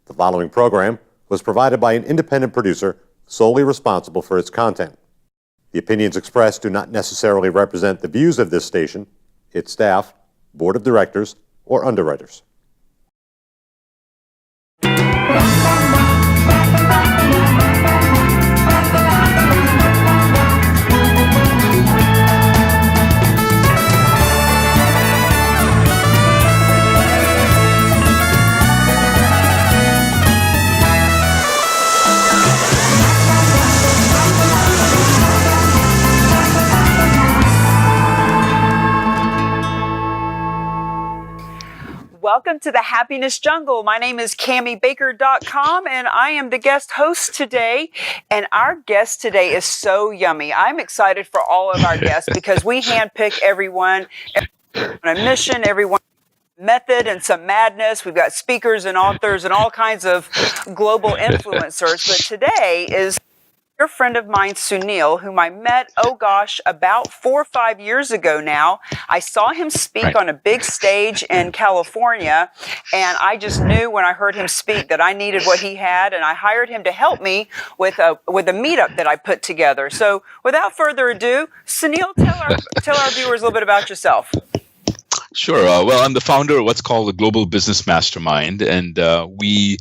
The following program was provided by an independent producer solely responsible for its content. The opinions expressed do not necessarily represent the views of this station, its staff, board of directors, or underwriters. Welcome to the Happiness Jungle. My name is CamiBaker.com, and I am the guest host today. And our guest today is so yummy. I'm excited for all of our guests because we handpick everyone on a mission, everyone method and some madness. We've got speakers and authors and all kinds of global influencers. But today is your friend of mine, Sunil, whom I met, about 4 or 5 years ago now. I saw him speak on a big stage in California, and I just knew when I heard him speak that I needed what he had, and I hired him to help me with a meetup that I put together. So without further ado, Sunil, tell our viewers a little bit about yourself. Sure. Well, I'm the founder of what's called the Global Business Mastermind, and it's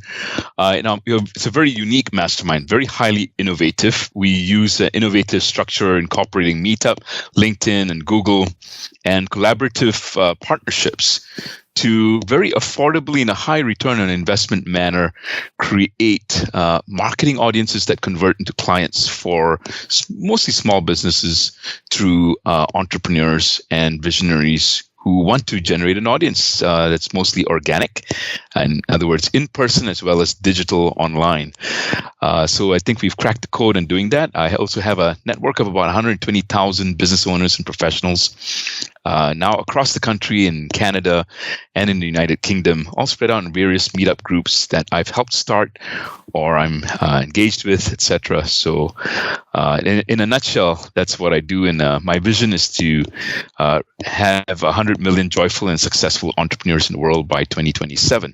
a very unique mastermind, very highly innovative. We use an innovative structure incorporating Meetup, LinkedIn, and Google, and collaborative partnerships to very affordably, in a high return on investment manner, create marketing audiences that convert into clients for mostly small businesses through entrepreneurs and visionaries who want to generate an audience that's mostly organic, in other words, in person as well as digital online. So I think we've cracked the code in doing that. I also have a network of about 120,000 business owners and professionals now across the country, in Canada and in the United Kingdom, all spread out in various meetup groups that I've helped start or I'm engaged with, etc. So in a nutshell, that's what I do. And my vision is to have 100 million joyful and successful entrepreneurs in the world by 2027.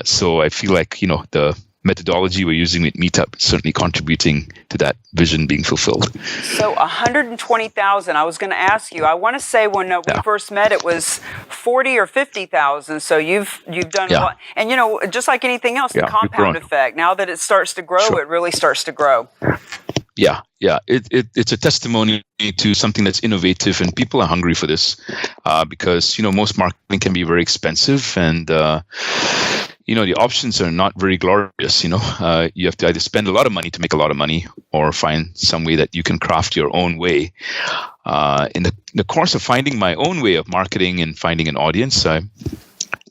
So I feel like, the methodology we're using with Meetup is certainly contributing to that vision being fulfilled. So 120,000, I was going to ask you, I want to say when we first met, it was 40 or 50,000. So you've done a lot. And, just like anything else, the compound effect, now that it starts to grow, it really starts to grow. Yeah. It's a testimony to something that's innovative, and people are hungry for this because, most marketing can be very expensive, and the options are not very glorious. You have to either spend a lot of money to make a lot of money, or find some way that you can craft your own way. In the course of finding my own way of marketing and finding an audience,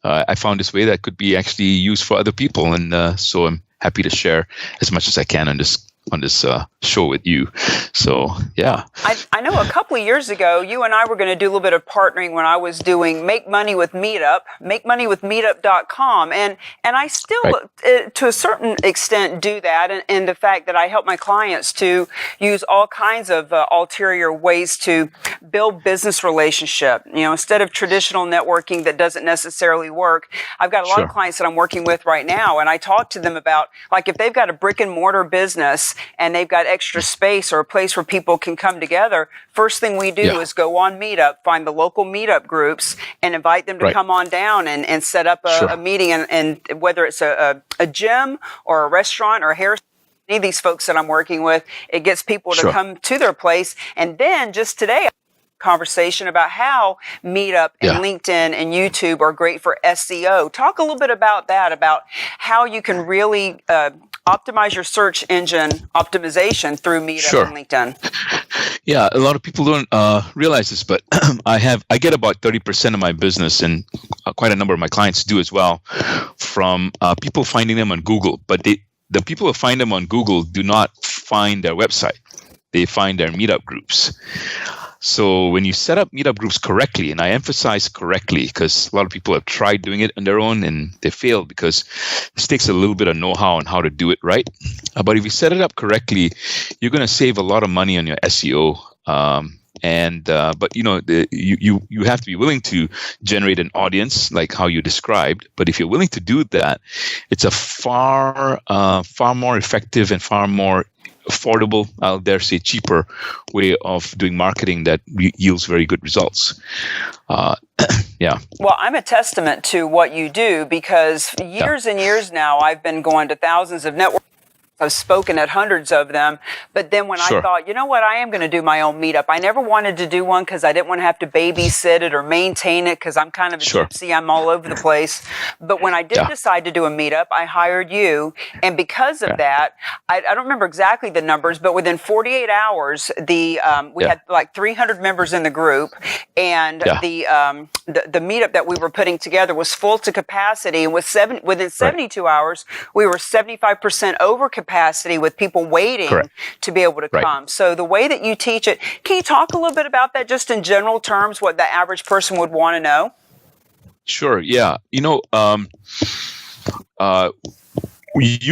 I found this way that could be actually used for other people, and so I'm happy to share as much as I can on this show with you. So, yeah. I know a couple of years ago, you and I were going to do a little bit of partnering when I was doing Make Money with Meetup, makemoneywithmeetup.com. And I still, to a certain extent, do that. And the fact that I help my clients to use all kinds of ulterior ways to build business relationship. Instead of traditional networking that doesn't necessarily work, I've got a lot of clients that I'm working with right now. And I talk to them about, like, if they've got a brick and mortar business and they've got extra space or a place where people can come together, first thing we do is go on Meetup, find the local Meetup groups, and invite them to come on down and set up a meeting. And whether it's a gym or a restaurant or a hair, any of these folks that I'm working with, it gets people to come to their place. And then just today, conversation about how Meetup and LinkedIn and YouTube are great for SEO. Talk a little bit about that, about how you can really optimize your search engine optimization through Meetup and LinkedIn. Yeah, a lot of people don't realize this, but I get about 30% of my business, and quite a number of my clients do as well, from people finding them on Google. But the people who find them on Google do not find their website. They find their Meetup groups. So when you set up Meetup groups correctly, and I emphasize correctly because a lot of people have tried doing it on their own and they failed because this takes a little bit of know-how on how to do it right. But if you set it up correctly, you're going to save a lot of money on your SEO And but you have to be willing to generate an audience like how you described. But if you're willing to do that, it's a far more effective and far more affordable, I'll dare say cheaper way of doing marketing that yields very good results. Yeah. Well, I'm a testament to what you do, because years and years now I've been going to thousands of networks. I've spoken at hundreds of them. But then when I thought, you know what, I am going to do my own meetup. I never wanted to do one because I didn't want to have to babysit it or maintain it, because I'm kind of a gypsy. I'm all over the place. But when I did decide to do a meetup, I hired you. And because of that, I don't remember exactly the numbers, but within 48 hours, we had like 300 members in the group. And the meetup that we were putting together was full to capacity. And within 72 hours, we were 75% over capacity, with people waiting to be able to come. So the way that you teach it, can you talk a little bit about that, just in general terms, what the average person would want to know? Sure. Yeah. You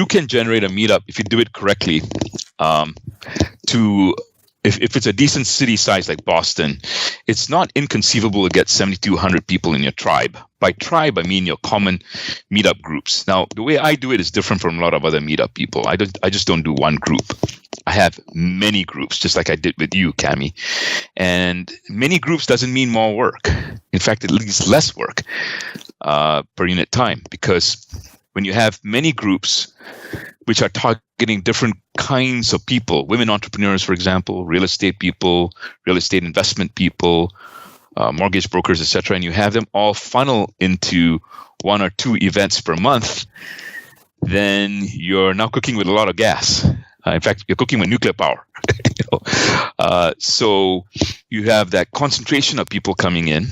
can generate a meetup if you do it correctly. If it's a decent city size like Boston, it's not inconceivable to get 7,200 people in your tribe. By tribe, I mean your common meetup groups. Now, the way I do it is different from a lot of other meetup people. I just don't do one group. I have many groups, just like I did with you, Cami. And many groups doesn't mean more work. In fact, it leaves less work per unit time, because when you have many groups which are targeting different kinds of people, women entrepreneurs, for example, real estate people, real estate investment people, mortgage brokers, etc., and you have them all funnel into 1 or 2 events per month, then you're now cooking with a lot of gas. In fact, you're cooking with nuclear power. So you have that concentration of people coming in,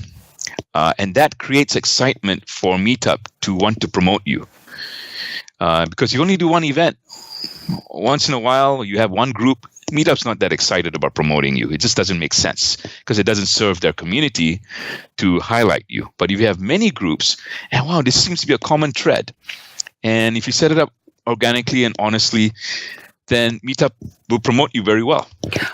and that creates excitement for Meetup to want to promote you. Because you only do one event. Once in a while, you have one group. Meetup's not that excited about promoting you. It just doesn't make sense, because it doesn't serve their community to highlight you. But if you have many groups, and wow, this seems to be a common thread. And if you set it up organically and honestly, then Meetup will promote you very well.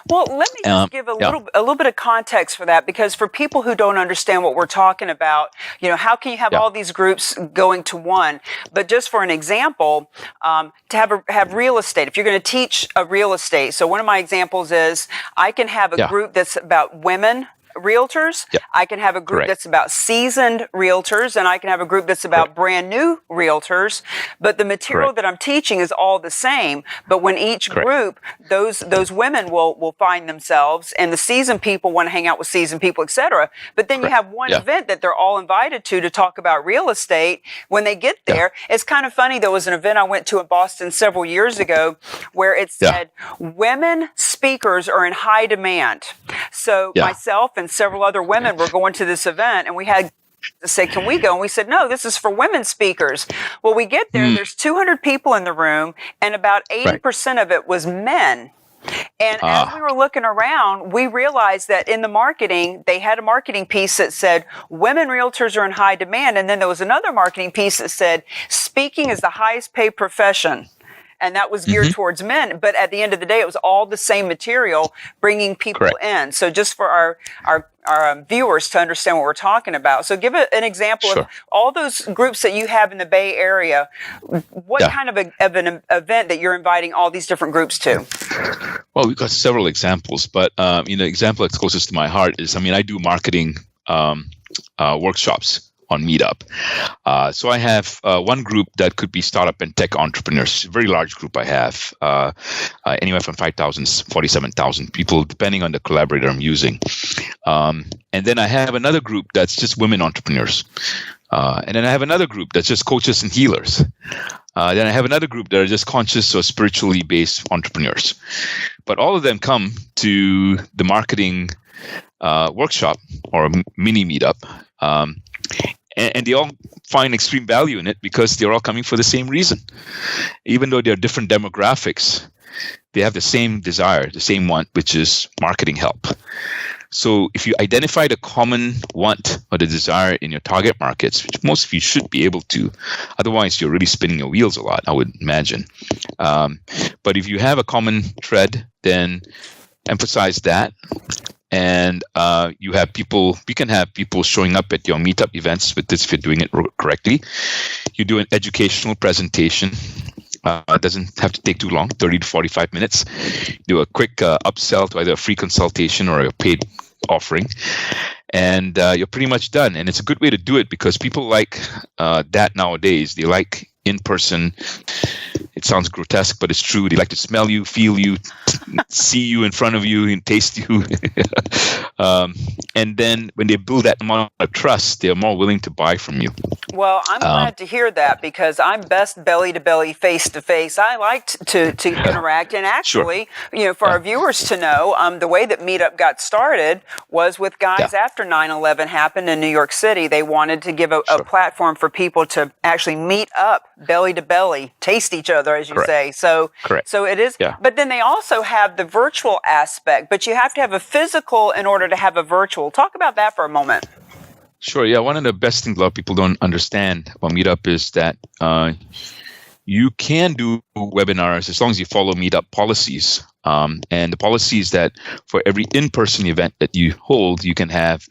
Well, let me just give a little bit of context for that, because for people who don't understand what we're talking about, how can you have all these groups going to one? But just for an example, to have real estate, if you're going to teach a real estate, so one of my examples is I can have a group that's about women realtors. I can have a group that's about seasoned realtors, and I can have a group that's about brand new realtors. But the material that I'm teaching is all the same. But when each group, those women will find themselves, and the seasoned people want to hang out with seasoned people, etc. But then you have one event that they're all invited to talk about real estate. When they get there, it's kind of funny. There was an event I went to in Boston several years ago where it said women speakers are in high demand. So myself and several other women were going to this event, and we had to say, can we go? And we said, no, this is for women speakers. Well, we get there, there's 200 people in the room, and about 80% of it was men. And as we were looking around, we realized that in the marketing, they had a marketing piece that said, women realtors are in high demand. And then there was another marketing piece that said, speaking is the highest paid profession. And that was geared towards men. But at the end of the day, it was all the same material bringing people in. So just for our viewers to understand what we're talking about. So give an example of all those groups that you have in the Bay Area. What kind of an event that you're inviting all these different groups to? Well, we've got several examples, but the example that's closest to my heart is, I do marketing workshops on Meetup. So I have one group that could be startup and tech entrepreneurs, a very large group I have, anywhere from 5,000 to 47,000 people, depending on the collaborator I'm using. And then I have another group that's just women entrepreneurs. And then I have another group that's just coaches and healers. Then I have another group that are just conscious or spiritually based entrepreneurs. But all of them come to the marketing workshop or mini Meetup. And they all find extreme value in it because they're all coming for the same reason. Even though they're different demographics, they have the same desire, the same want, which is marketing help. So if you identify the common want or the desire in your target markets, which most of you should be able to, otherwise you're really spinning your wheels a lot, I would imagine. But if you have a common thread, then emphasize that. and you can have people showing up at your meetup events with this if you're doing it correctly. You do an educational presentation. It doesn't have to take too long, 30 to 45 minutes. Do a quick upsell to either a free consultation or a paid offering, and you're pretty much done. And it's a good way to do it because people like that nowadays. They like in-person. It sounds grotesque, but it's true. They like to smell you, feel you, see you in front of you, and taste you. And then when they build that amount of trust, they're more willing to buy from you. Well, I'm glad to hear that because I'm best belly to belly, face to face. I like to interact, and actually, for our viewers to know, the way that Meetup got started was with guys after 9/11 happened in New York City. They wanted to give a platform for people to actually meet up belly to belly, taste each other, as you say. So it is. Yeah. But then they also have the virtual aspect, but you have to have a physical in order to have a virtual. Talk about that for a moment. Sure. Yeah. One of the best things a lot of people don't understand about Meetup is that you can do webinars as long as you follow Meetup policies. And the policy is that for every in-person event that you hold, you can have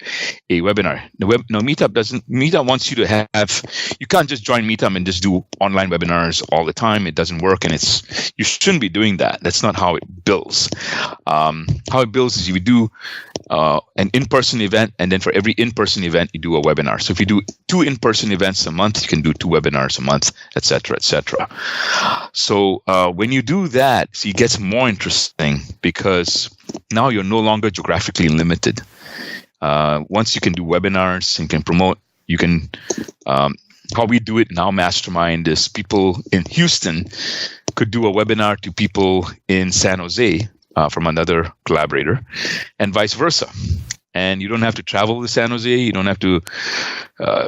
a webinar. Meetup wants you to have, you can't just join Meetup and just do online webinars all the time. It doesn't work, and you shouldn't be doing that. That's not how it builds. How it builds is you would do an in-person event, and then for every in-person event, you do a webinar. So if you do 2 in-person events a month, you can do 2 webinars a month, et cetera, et cetera. So when you do that, it gets more interesting because now you're no longer geographically limited. Once you can do webinars and can promote, you can, how we do it in our mastermind is people in Houston could do a webinar to people in San Jose from another collaborator, and vice versa. And you don't have to travel to San Jose. You don't have to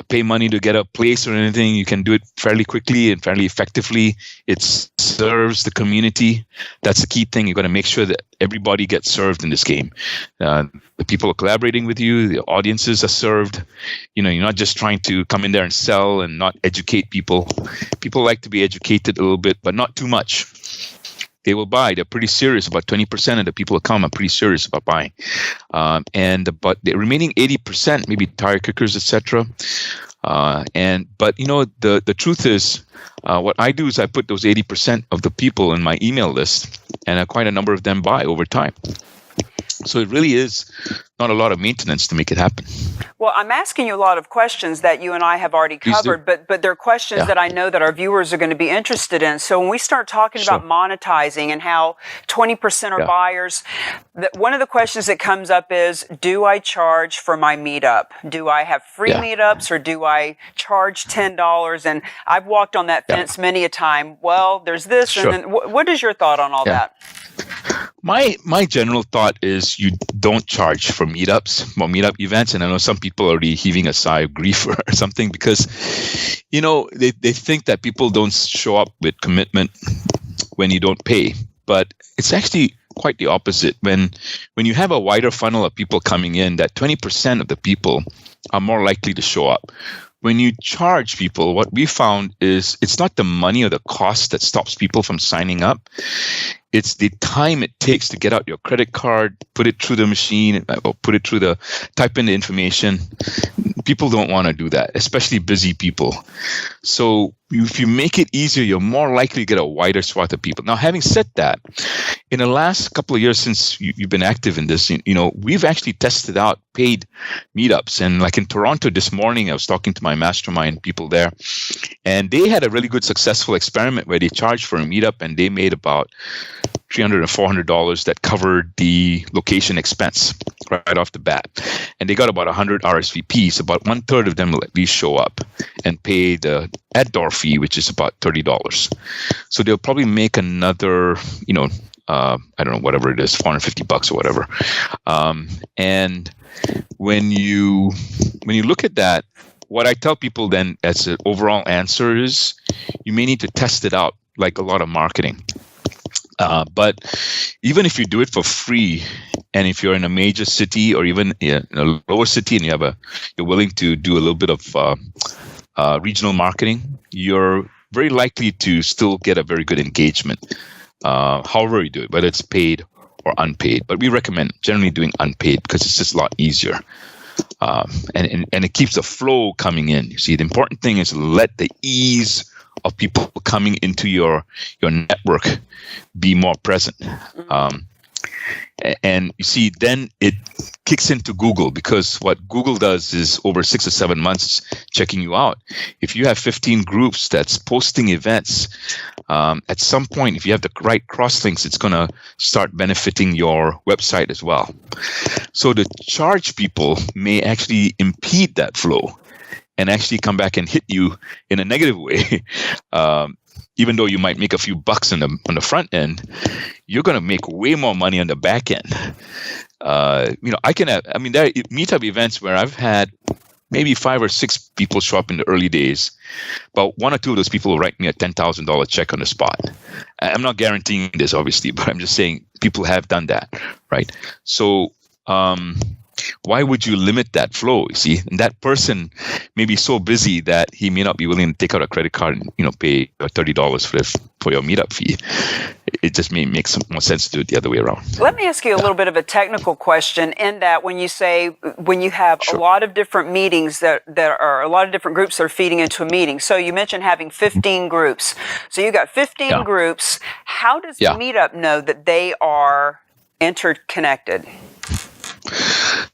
pay money to get a place or anything. You can do it fairly quickly and fairly effectively. It serves the community. That's the key thing. You've got to make sure that everybody gets served in this game. The people are collaborating with you. The audiences are served. You're not just trying to come in there and sell and not educate people. People like to be educated a little bit, but not too much. They will buy. They're pretty serious. About 20% of the people who come are pretty serious about buying. But the remaining 80%, maybe tire kickers, etc. But the truth is, what I do is I put those 80% of the people in my email list, and quite a number of them buy over time. So it really is not a lot of maintenance to make it happen. Well, I'm asking you a lot of questions that you and I have already covered, but they're questions that I know that our viewers are going to be interested in. So when we start talking about monetizing and how 20% are buyers, one of the questions that comes up is, do I charge for my meetup? Do I have free meetups, or do I charge $10? And I've walked on that fence many a time. Well, there's this, and then what is your thought on all that? My general thought is you don't charge for meetups, meetup events, and I know some people are already heaving a sigh of grief or something because, they think that people don't show up with commitment when you don't pay, but it's actually quite the opposite. When you have a wider funnel of people coming in, that 20% of the people are more likely to show up. When you charge people, what we found is it's not the money or the cost that stops people from signing up. It's the time it takes to get out your credit card, put it through the machine, or type in the information. People don't want to do that, especially busy people. So if you make it easier, you're more likely to get a wider swath of people. Now, having said that, in the last couple of years since you've been active in this, we've actually tested out paid meetups. And like in Toronto this morning, I was talking to my mastermind people there, and they had a really good successful experiment where they charged for a meetup, and they made about $300 or $400 that covered the location expense right off the bat. And they got about 100 RSVPs. About 1/3 of them will at least show up and pay the ad-door fee, which is about $30. So they'll probably make another, I don't know, whatever it is, $450 or whatever. And when you look at that, what I tell people then as an overall answer is you may need to test it out like a lot of marketing. But even if you do it for free, and if you're in a major city or even in a lower city and you're willing to do a little bit of regional marketing, you're very likely to still get a very good engagement, however you do it, whether it's paid or unpaid. But we recommend generally doing unpaid because it's just a lot easier. And it keeps the flow coming in. You see, the important thing is let the ease of people coming into your network be more present. And you see, then it kicks into Google, because what Google does is over 6 or 7 months checking you out. If you have 15 groups that's posting events, at some point, if you have the right crosslinks, it's going to start benefiting your website as well. So to charge people may actually impede that flow and actually come back and hit you in a negative way. Even though you might make a few bucks on the front end, you're going to make way more money on the back end. There are meetup events where I've had maybe 5 or 6 people show up in the early days, but 1 or 2 of those people will write me a $10,000 check on the spot. I'm not guaranteeing this, obviously, but I'm just saying people have done that, right? So why would you limit that flow? You see, and that person may be so busy that he may not be willing to take out a credit card and pay $30 for your meetup fee. It just may make some more sense to do it the other way around. Let me ask you a little bit of a technical question in that when you have a lot of different meetings that are a lot of different groups that are feeding into a meeting. So you mentioned having 15 groups. So you got 15 groups. How does Meetup know that they are interconnected?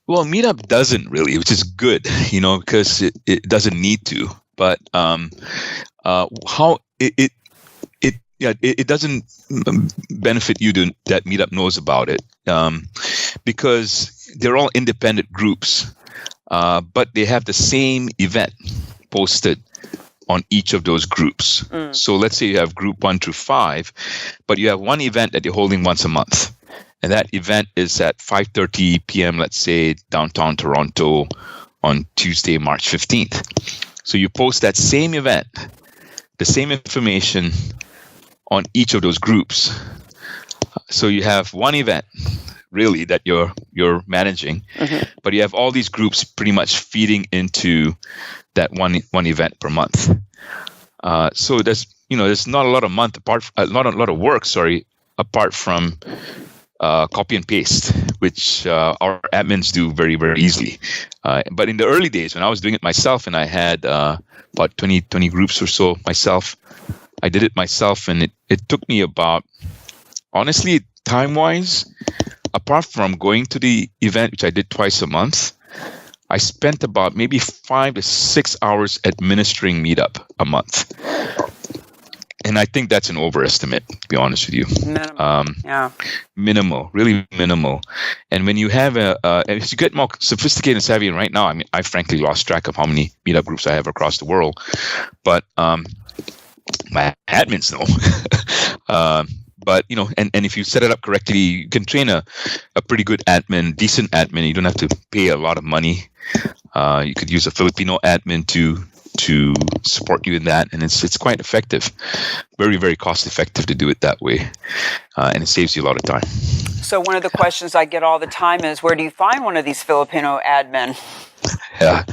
Well, Meetup doesn't really, which is good, because it doesn't need to. But how it doesn't benefit you that Meetup knows about it, because they're all independent groups, but they have the same event posted on each of those groups. So let's say you have group 1 through 5, but you have one event that you're holding once a month. And that event is at 5:30 p.m., let's say, downtown Toronto on Tuesday, March 15th. So you post that same event, the same information on each of those groups. So you have one event, really, that you're managing, but you have all these groups pretty much feeding into that one event per month. So there's not a lot of work, apart from copy and paste, which our admins do very, very easily. But in the early days, when I was doing it myself, and I had about 20 groups or so myself, I did it myself, and it took me about, honestly, time-wise, apart from going to the event, which I did twice a month, I spent about maybe 5 to 6 hours administering Meetup a month. And I think that's an overestimate, to be honest with you. Minimal, really minimal. And when you have as you get more sophisticated and savvy, and right now, I frankly lost track of how many Meetup groups I have across the world. But my admins know. But, and if you set it up correctly, you can train a pretty good admin, decent admin. You don't have to pay a lot of money. You could use a Filipino admin to support you in that, and it's quite effective, very, very cost effective to do it that way, and it saves you a lot of time. So one of the questions I get all the time is, where do you find one of these Filipino admin? Yeah,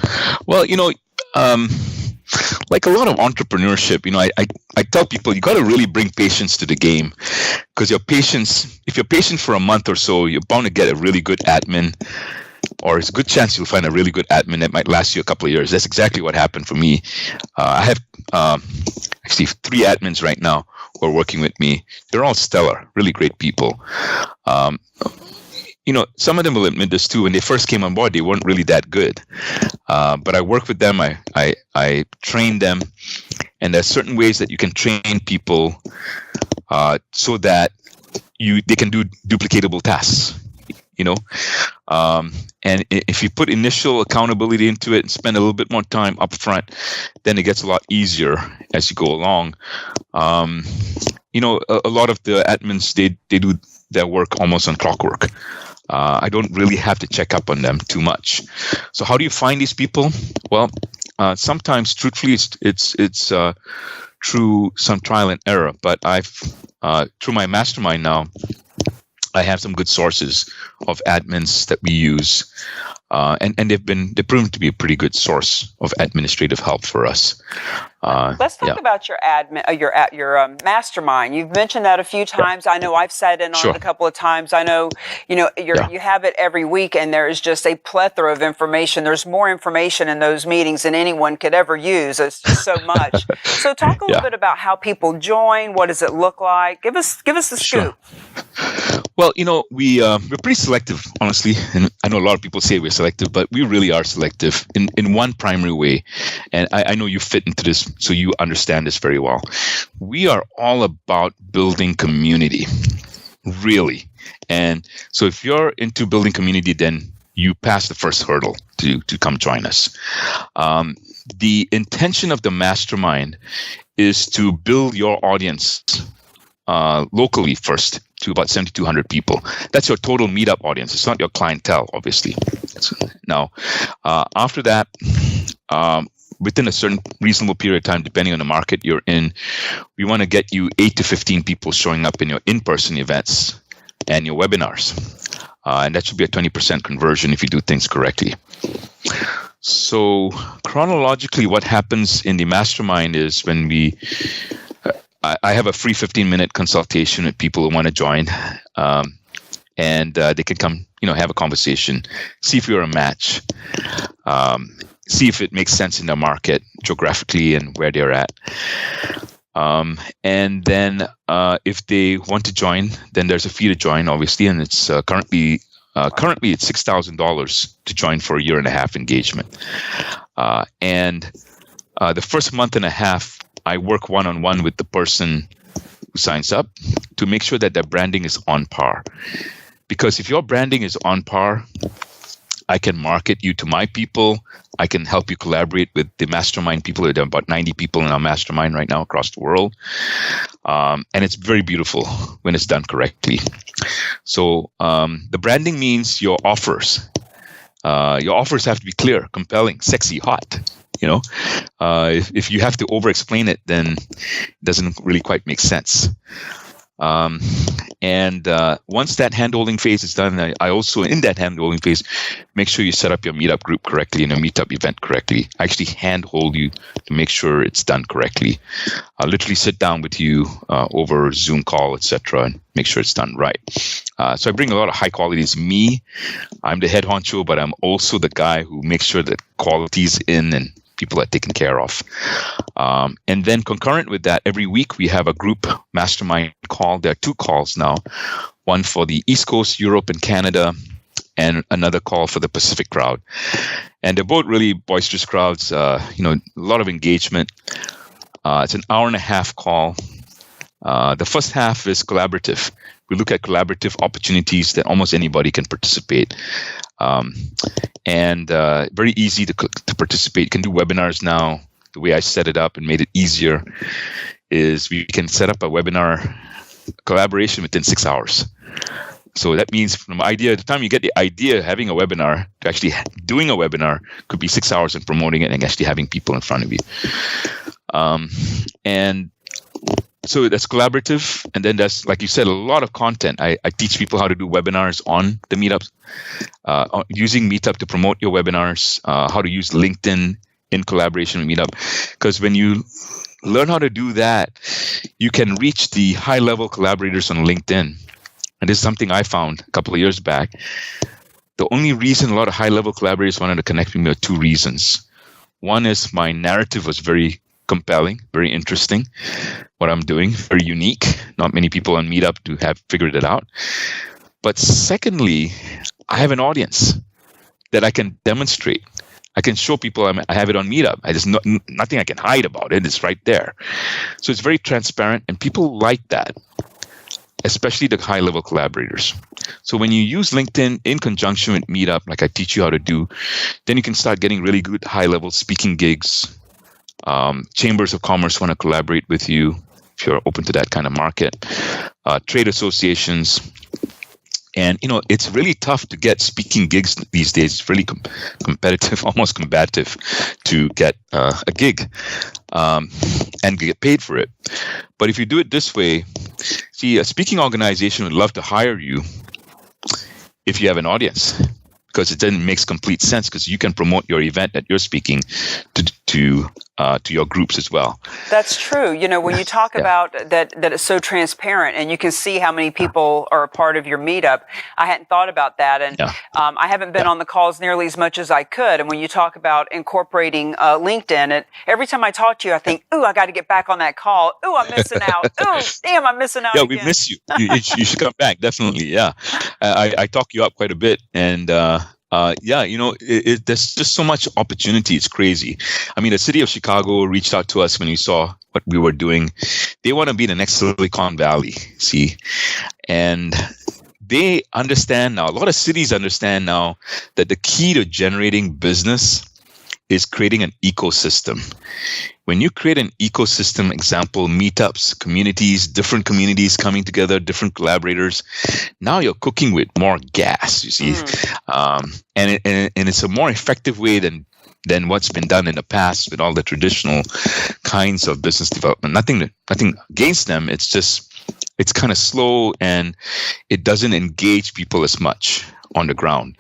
well, like a lot of entrepreneurship, I tell people you got to really bring patience to the game, because if you're patient for a month or so, you're bound to get a really good admin. Or it's a good chance you'll find a really good admin that might last you a couple of years. That's exactly what happened for me. I have actually 3 admins right now who are working with me. They're all stellar, really great people. Some of them will admit this too. When they first came on board, they weren't really that good. But I work with them. I train them. And there's certain ways that you can train people so that they can do duplicatable tasks. And if you put initial accountability into it and spend a little bit more time up front, then it gets a lot easier as you go along. A lot of the admins, they do their work almost on clockwork. I don't really have to check up on them too much. So how do you find these people? Well, sometimes, truthfully, it's through some trial and error. But I've through my mastermind now, I have some good sources of admins that we use, and they've proven to be a pretty good source of administrative help for us. Let's talk about your your mastermind. You've mentioned that a few times. I know I've sat in on it a couple of times. I know you have it every week, and there is just a plethora of information. There's more information in those meetings than anyone could ever use. It's just so much. So talk a little bit about how people join. What does it look like? Give us the scoop. Well, we're pretty selective, honestly. And I know a lot of people say we're selective, but we really are selective in one primary way. And I know you fit into this, so you understand this very well. We are all about building community, really. And so if you're into building community, then you pass the first hurdle to come join us. The intention of the mastermind is to build your audience locally first to about 7,200 people. That's your total meetup audience. It's not your clientele, obviously. Now, after that, within a certain reasonable period of time, depending on the market you're in, we want to get you 8 to 15 people showing up in your in-person events and your webinars. And that should be a 20% conversion if you do things correctly. So chronologically, what happens in the mastermind is when I have a free 15-minute consultation with people who want to join, and they can come, have a conversation, see if you're a match, see if it makes sense in the market geographically and where they're at. And then if they want to join, then there's a fee to join, obviously, and it's currently it's $6,000 to join for a 1.5-year engagement. And the first month and a half, I work one-on-one with the person who signs up to make sure that their branding is on par. Because if your branding is on par, I can market you to my people. I can help you collaborate with the mastermind people. There are about 90 people in our mastermind right now across the world. And it's very beautiful when it's done correctly. So the branding means your offers. Your offers have to be clear, compelling, sexy, hot. If you have to over-explain it, then it doesn't really quite make sense. And once that hand-holding phase is done, I also, in that hand-holding phase, make sure you set up your meetup group correctly and your meetup event correctly. I actually hand-hold you to make sure it's done correctly. I'll literally sit down with you over Zoom call, etc., and make sure it's done right. So I bring a lot of high qualities. I'm the head honcho, but I'm also the guy who makes sure that quality's in and people are taken care of. And then concurrent with that, every week we have a group mastermind call. There are 2 calls now, one for the East Coast, Europe, and Canada, and another call for the Pacific crowd. And they're both really boisterous crowds, a lot of engagement. It's an 1.5-hour call. The first half is collaborative. We look at collaborative opportunities that almost anybody can participate. And very easy to participate. You can do webinars now. The way I set it up and made it easier is we can set up a webinar collaboration within 6 hours. So that means from the time you get the idea of having a webinar to actually doing a webinar could be 6 hours and promoting it and actually having people in front of you. And so that's collaborative. And then that's, like you said, a lot of content. I teach people how to do webinars on the meetups, using Meetup to promote your webinars, how to use LinkedIn in collaboration with Meetup. Because when you learn how to do that, you can reach the high-level collaborators on LinkedIn. And this is something I found a couple of years back. The only reason a lot of high-level collaborators wanted to connect with me are 2 reasons. One is my narrative was very compelling, very interesting, what I'm doing, very unique. Not many people on Meetup have figured it out. But secondly, I have an audience that I can demonstrate. I can show people I have it on Meetup. There's nothing I can hide about it. It's right there. So it's very transparent, and people like that, especially the high-level collaborators. So when you use LinkedIn in conjunction with Meetup, like I teach you how to do, then you can start getting really good high-level speaking gigs. Chambers of commerce want to collaborate with you if you're open to that kind of market. Trade associations, And, it's really tough to get speaking gigs these days. It's really competitive, almost combative to get a gig and get paid for it. But if you do it this way, see, a speaking organization would love to hire you if you have an audience, because it then makes complete sense, because you can promote your event that you're speaking to your groups as well. That's true. When you talk about that it's so transparent and you can see how many people are a part of your meetup, I hadn't thought about that. And I haven't been on the calls nearly as much as I could. And when you talk about incorporating LinkedIn, every time I talk to you, I think, ooh, I got to get back on that call. Ooh, I'm missing out. Ooh, damn, I'm missing out. Yeah, again. we miss you. You should come back. Definitely. Yeah. I talk you up quite a bit. And, there's just so much opportunity. It's crazy. I mean, the city of Chicago reached out to us when we saw what we were doing. They want to be the next Silicon Valley, see? And they understand now, a lot of cities understand now that the key to generating business is creating an ecosystem. When you create an ecosystem, example, meetups, communities, different communities coming together, different collaborators, now you're cooking with more gas, you see. And it's a more effective way than what's been done in the past with all the traditional kinds of business development. Nothing against them. It's just, it's kind of slow and it doesn't engage people as much on the ground.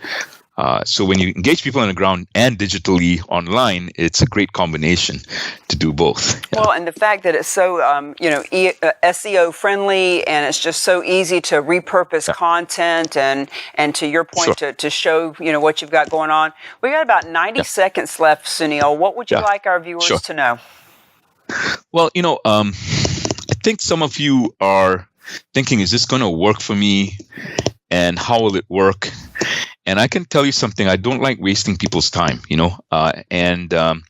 So when you engage people on the ground and digitally online, it's a great combination to do both. Well, and the fact that it's so, SEO friendly, and it's just so easy to repurpose content and to your point, to show, what you've got going on. We got about 90 seconds left, Sunil. What would you like our viewers to know? Well, I think some of you are thinking, is this going to work for me? And how will it work? And I can tell you something, I don't like wasting people's time, and I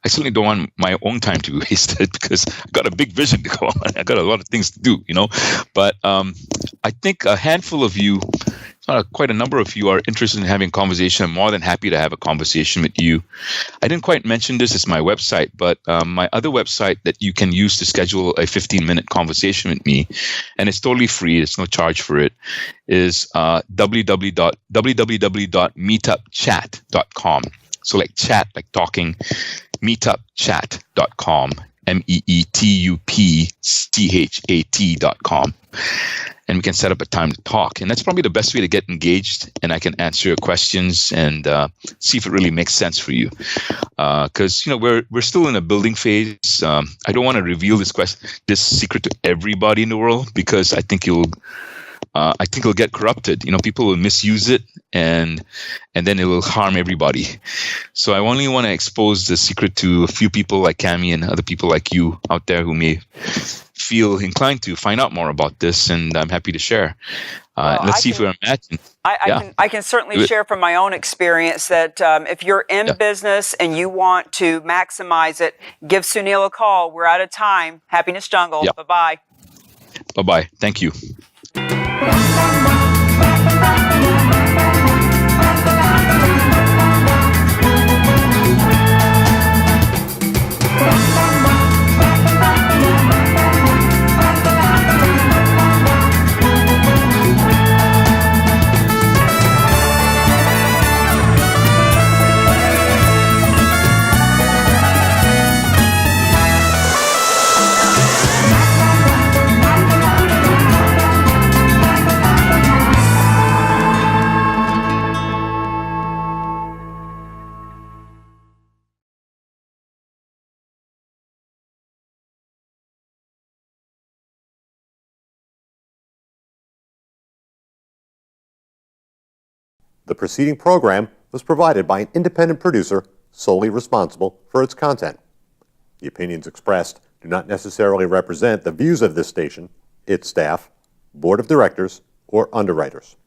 certainly don't want my own time to be wasted, because I've got a big vision to go on. I got a lot of things to do, But I think a handful of you, quite a number of you, are interested in having a conversation. I'm more than happy to have a conversation with you. I didn't quite mention this, it's my website, but my other website that you can use to schedule a 15-minute conversation with me, and it's totally free, there's no charge for it, is www.meetupchat.com. So like chat, like talking, meetupchat.com, meetupchat.com. And we can set up a time to talk. And that's probably the best way to get engaged. And I can answer your questions and see if it really makes sense for you. Because we're still in a building phase. I don't want to reveal this secret to everybody in the world, because I think it'll get corrupted. People will misuse it, and then it will harm everybody. So I only want to expose the secret to a few people like Cami and other people like you out there who may feel inclined to find out more about this, and I'm happy to share. Let's see if we're matching. I can certainly share from my own experience that if you're in business and you want to maximize it, give Sunil a call. We're out of time. Happiness Jungle. Bye-bye. Bye-bye. Thank you. The preceding program was provided by an independent producer solely responsible for its content. The opinions expressed do not necessarily represent the views of this station, its staff, board of directors, or underwriters.